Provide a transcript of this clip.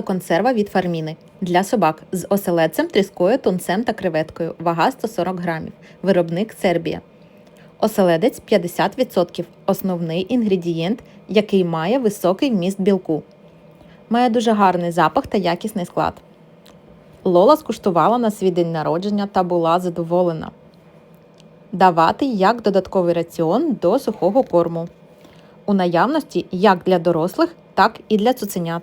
Консерва від Фарміни для собак з оселедцем, тріскою, тунцем та креветкою. Вага 140 грамів. Виробник Сербія. Оселедець 50%. Основний інгредієнт, який має високий вміст білку. Має дуже гарний запах та якісний склад. Лола скуштувала на свій день народження та була задоволена. Давати як додатковий раціон до сухого корму. У наявності як для дорослих, так і для цуценят.